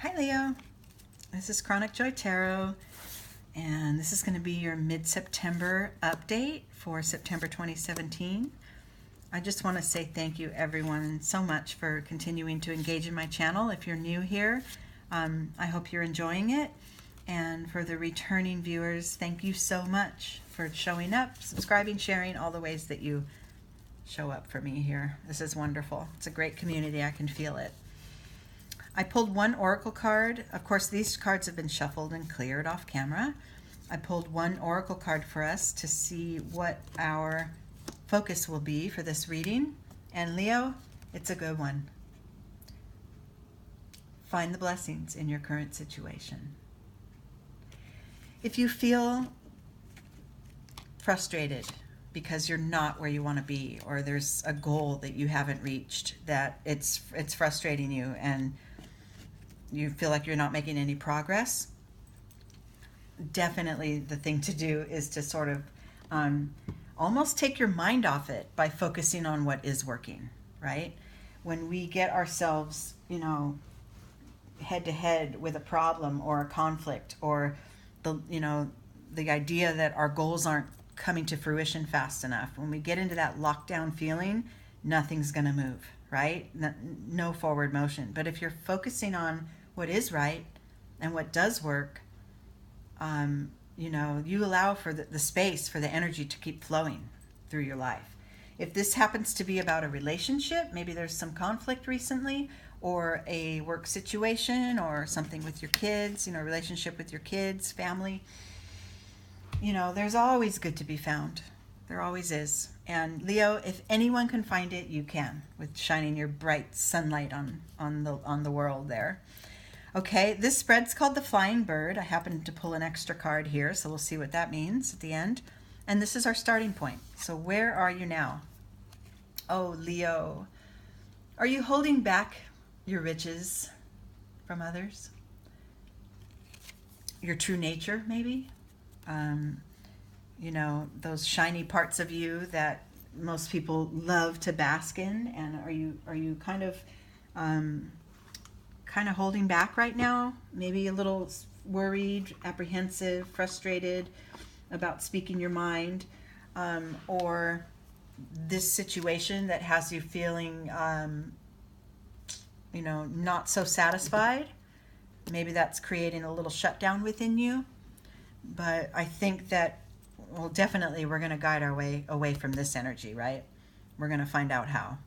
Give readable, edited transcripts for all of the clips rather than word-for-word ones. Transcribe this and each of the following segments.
Hi Leo, this is Chronic Joy Tarot, and this is going to be your mid-September update for September 2017. I just want to say thank you everyone so much for continuing to engage in my channel. If you're new here, I hope you're enjoying it. And for the returning viewers, thank you so much for showing up, subscribing, sharing, all the ways that you show up for me here. This is wonderful. It's a great community. I can feel it. I pulled one oracle card. Of course, these cards have been shuffled and cleared off camera. I pulled one oracle card for us to see what our focus will be for this reading. And Leo, it's a good one. Find the blessings in your current situation. If you feel frustrated because you're not where you want to be, or there's a goal that you haven't reached, that it's frustrating you and you feel like you're not making any progress, definitely the thing to do is to sort of almost take your mind off it by focusing on what is working, right? When we get ourselves, head to head with a problem or a conflict, or the idea that our goals aren't coming to fruition fast enough, when we get into that lockdown feeling, nothing's going to move, right? No forward motion. But if you're focusing on what is right and what does work, you allow for the space for the energy to keep flowing through your life. If this happens to be about a relationship, maybe there's some conflict recently, or a work situation, or something with your kids, relationship with your kids, family, there's always good to be found. There always is. And Leo, if anyone can find it, you can, with shining your bright sunlight on the world there. Okay, this spread's called the Flying Bird. I happened to pull an extra card here, so we'll see what that means at the end. And this is our starting point. So where are you now? Oh, Leo, are you holding back your riches from others? Your true nature, maybe? Those shiny parts of you that most people love to bask in. And are you kind of holding back right now? Maybe a little worried, apprehensive, frustrated about speaking your mind, or this situation that has you feeling not so satisfied. Maybe that's creating a little shutdown within you. But I think that, well, definitely we're going to guide our way away from this energy, right? We're going to find out how.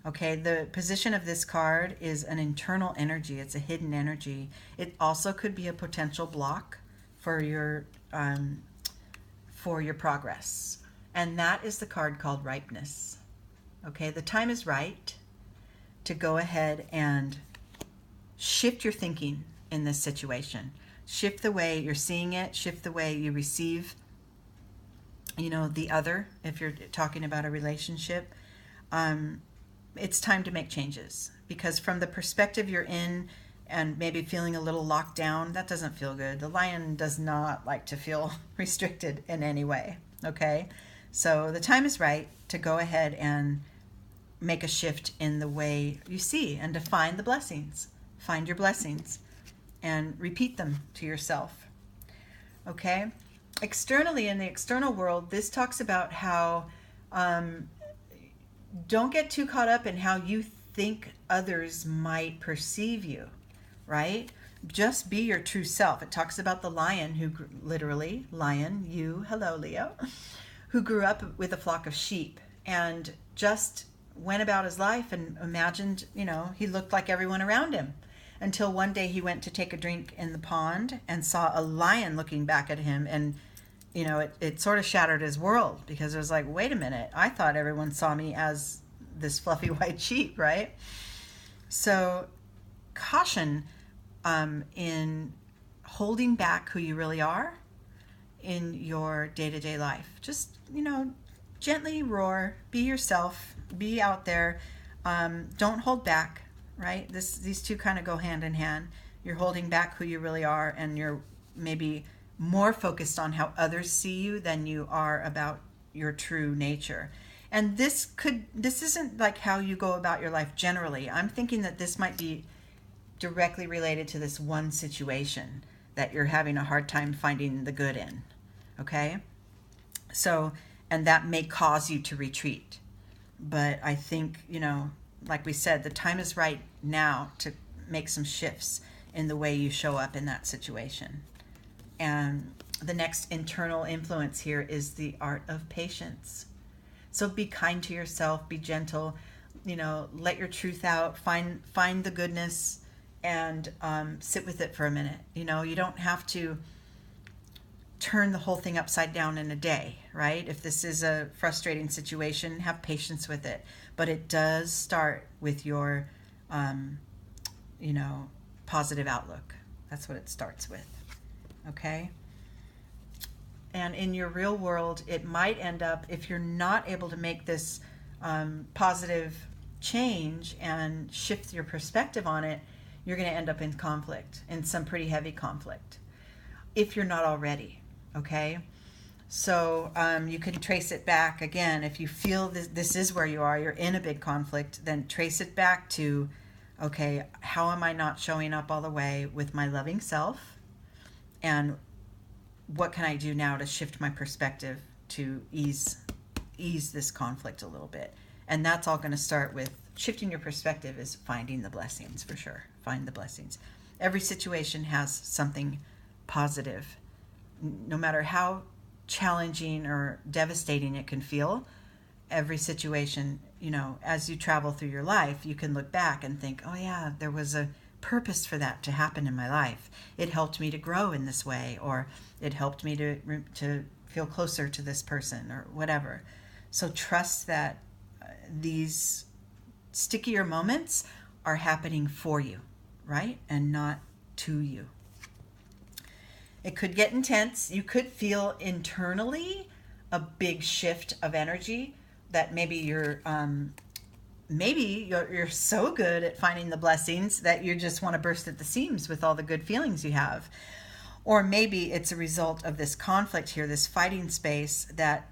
Okay, the position of this card is an internal energy. It's a hidden energy. It also could be a potential block for your progress. And that is the card called Ripeness. Okay, the time is right to go ahead and shift your thinking in this situation. Shift the way you're seeing it, shift the way you receive, the other, if you're talking about a relationship. It's time to make changes, because from the perspective you're in and maybe feeling a little locked down, that doesn't feel good. The lion does not like to feel restricted in any way, okay? So the time is right to go ahead and make a shift in the way you see and define the blessings. Find your blessings and repeat them to yourself, okay? Externally, in the external world, this talks about how don't get too caught up in how you think others might perceive you, right? Just be your true self. It talks about the lion who, literally, lion, you, hello, Leo, who grew up with a flock of sheep and just went about his life and imagined, he looked like everyone around him, until one day he went to take a drink in the pond and saw a lion looking back at him, and it sort of shattered his world, because it was like, wait a minute, I thought everyone saw me as this fluffy white sheep, right? So caution in holding back who you really are in your day-to-day life. Just, gently roar, be yourself, be out there. Don't hold back, right? These two kind of go hand in hand. You're holding back who you really are, and you're maybe more focused on how others see you than you are about your true nature. And this isn't like how you go about your life generally. I'm thinking that this might be directly related to this one situation that you're having a hard time finding the good in. Okay? So, and that may cause you to retreat. But I think, like we said, the time is right now to make some shifts in the way you show up in that situation. And the next internal influence here is the art of patience. So be kind to yourself, be gentle, let your truth out, find the goodness, and sit with it for a minute. You don't have to turn the whole thing upside down in a day, right? If this is a frustrating situation, have patience with it. But it does start with your, positive outlook. That's what it starts with, okay? And in your real world, it might end up, if you're not able to make this positive change and shift your perspective on it, you're going to end up in conflict, in some pretty heavy conflict, if you're not already. Okay, so you can trace it back again. If you feel this is where you are, you're in a big conflict, then trace it back to, okay, how am I not showing up all the way with my loving self? And what can I do now to shift my perspective to ease this conflict a little bit? And that's all going to start with shifting your perspective, is finding the blessings, for sure. Find the blessings. Every situation has something positive. No matter how challenging or devastating it can feel, every situation, as you travel through your life, you can look back and think, oh yeah, there was a purpose for that to happen in my life. It helped me to grow in this way, or it helped me to feel closer to this person, or whatever. So trust that these stickier moments are happening for you, right? And not to you. It could get intense. You could feel internally a big shift of energy that maybe you're so good at finding the blessings that you just want to burst at the seams with all the good feelings you have. Or maybe it's a result of this conflict here, this fighting space that,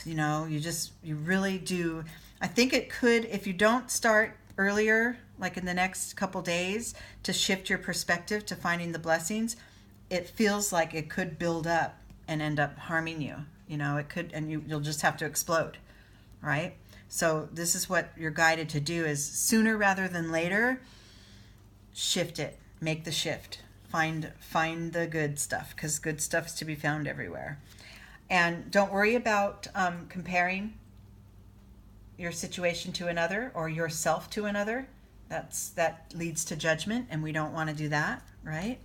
you really do. I think it could, if you don't start earlier, like in the next couple days, to shift your perspective to finding the blessings, it feels like it could build up and end up harming you. It could, and you'll just have to explode, right? So this is what you're guided to do, is sooner rather than later, shift it, make the shift, find the good stuff, because good stuff's to be found everywhere. And don't worry about comparing your situation to another or yourself to another. That leads to judgment, and we don't want to do that, right?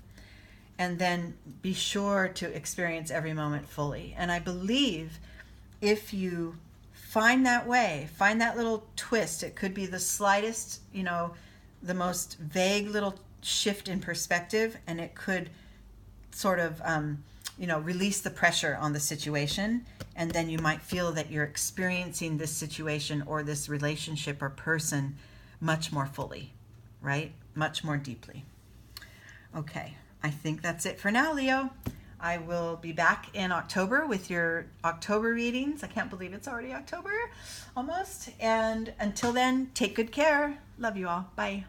And then be sure to experience every moment fully. And I believe if you find that way, find that little twist, it could be the slightest, the most vague little shift in perspective, and it could sort of, release the pressure on the situation. And then you might feel that you're experiencing this situation or this relationship or person much more fully, right? Much more deeply. Okay. I think that's it for now, Leo. I will be back in October with your October readings. I can't believe it's already October, almost. And until then, take good care. Love you all. Bye.